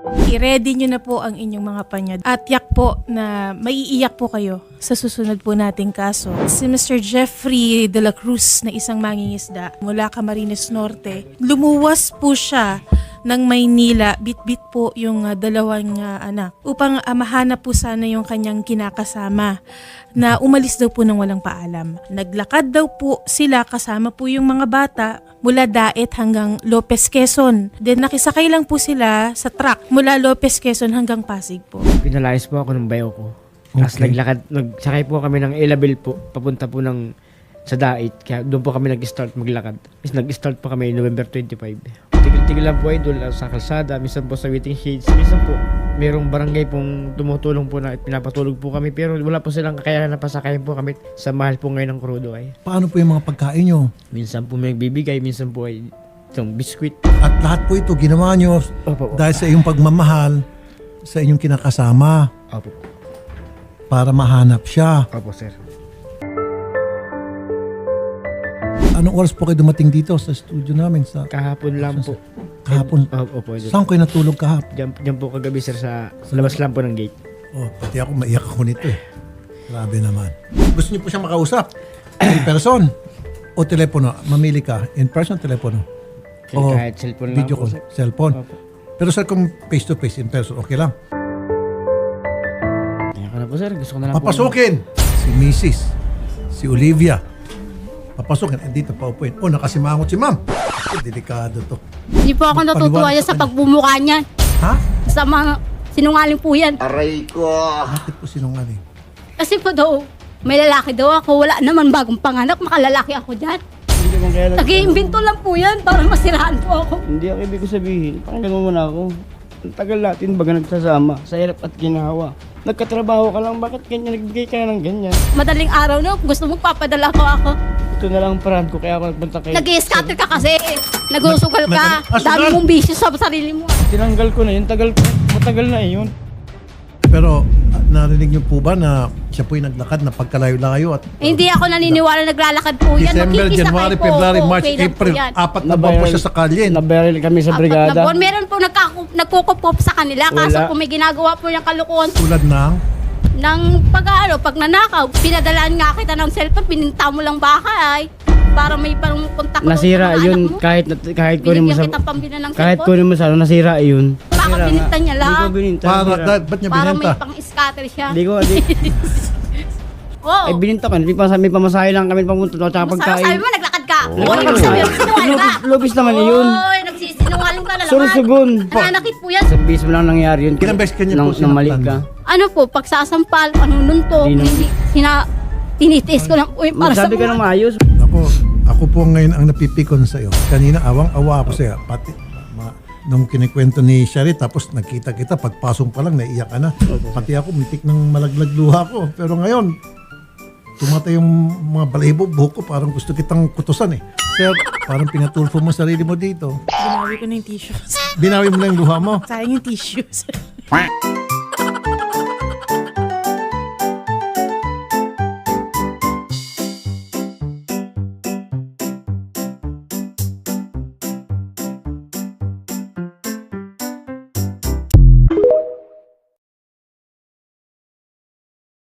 I-ready nyo na po ang inyong mga panyad at yak po na maiiyak po kayo sa susunod po nating kaso. Si Mr. Jeffrey de la Cruz na isang mangingisda mula Camarines Norte, lumuwas po siya ng Maynila, bit-bit po yung dalawang anak upang mahanap po sana yung kanyang kinakasama na umalis daw po ng walang paalam. Naglakad daw po sila kasama po yung mga bata mula Daet hanggang Lopez, Quezon. Then nakisakay lang po sila sa truck mula Lopez, Quezon hanggang Pasig po. Pinalayas po ako ng bayo ko. Tapos nagsakay po kami ng Elabel po, papunta po sa Daet. Kaya doon po kami nag-start maglakad. Nag-start po kami November 25. Tigil-tigil lang po idol sa kalsada, minsan po sa waiting shades. Minsan po, merong barangay pong tumutulong po na pinapatulog po kami. Pero wala po silang kakayanan na pasakayin po kami sa mahal po ngayon ng krudo ay. Paano po yung mga pagkain nyo? Minsan po may bibigay, minsan po ay itong biskwit. At lahat po ito ginawa nyo Opo. dahil sa iyong pagmamahal sa inyong kinakasama Opo. para mahanap siya. Opo, sir. Anong oras po kayo dumating dito sa studio namin? Kahapon lang po. Kahapon? Opo, idol. Saan kayo natulog kahapon? Diyan po kagabi, sir, sa labas lang po ng gate. Oh, pati ako maiyak ako nito eh. Grabe naman. Gusto niyo po siyang makausap? In person? O telepono? Mamili ka. In person, telepono? O Kahit cellphone lang video po, call? sir. Cellphone? Opo. Pero sir, kung face to face, in person, okay lang? Ayan ka na po, sir. Gusto ko na lang Papasukin! Si Mrs. Si Olivia. Papasukin. Dito pa upuin. Oh, nakasimangot si ma'am. Delikado to. Hindi po ako natutuwa Paliwanag yan sa sa pagbumuka niyan. Ha? Sa mga sinungaling po yan. Bakit po sinungaling? Kasi po daw, may lalaki daw ako. Wala naman bagong panganak. Makalalaki ako dyan. Hindi naman kaya lang. Nag-iimbento lang po yan para masiraan po ako. Hindi ang ibig ko sabihin. Pakinggan mo muna ako. Ang tagal natin baga nagsasama sa hirap at ginawa. Nagkatrabaho ka lang, bakit ganyan nagbigay ka ng ganyan? Madaling araw na, gusto mo papadala ko ako. Ito na lang ang paraan ko, kaya ako nagbanta kayo. Nag-i-scatter ka kasi. Nag-usugal ka. Nag- Dami mong bisyo sa sarili mo. Tinanggal ko na yun, matagal na yun. Pero narinig niyo po ba na siya po'y naglakad na pagkalayo-layo at Eh, hindi ako naniniwala naglalakad po yan. December, Makikisakay January, po February, ako. March, Okay lang po April, yan. 4 na buwan po siya sa kalye. Nabaril kami sa 4 na brigada. buwan. Meron po nagkukupop sa kanila. Kaso Wala. kung may ginagawa po yung kalukuhan Tulad ng pag nanakaw, pinadalaan nga kita ng cellphone, pininta mo lang bahay para may parang kontak mo Nasira sa mga yun, anak mo. kahit kunin mo Binigyan sa... kitang pambili ng Kahit cellphone. kunin mo sa nasira yun. Bakit Nasira binenta nga. niya lang? Hindi ko bininta. para, nasira. ba't niya Para binenta? may pang-scatter siya. Hindi ko, Oo. ay bininta ka. May pamasahe lang kami pamunta doon, tsaka Sabi pagkain. mo, naglakad ka. Oo. Oo, ibig sabihin, sinungaling ka. Lupis naman yun. Oy, nagsisinungaling ka na naman. Surusugon. Nananakit po yan. Sa bis mo lang nangyari yun. Ilang beses kanya po Nang mali sinaktan? ka. Ano po, pagsasampal, panununtog, Hindi tinitiis ko lang po yung para sa Magsabi ka ng buhay. maayos. Ako po ngayon ang napipikon sa iyo. Kanina awang-awa ako sa iyo. Pati nung kinikwento ni Shari, tapos nakita kita, pagpasok pa lang, naiyak ka na. Pati ako, mitik ng malaglag luha ko. Pero ngayon, tumatay yung mga balahibo, buhok ko, parang gusto kitang kutusan eh. Sir, parang pinatulfo mo sarili mo dito. Binawi ko na yung tissues. Binawi mo na yung luha mo. Sayang yung tissues.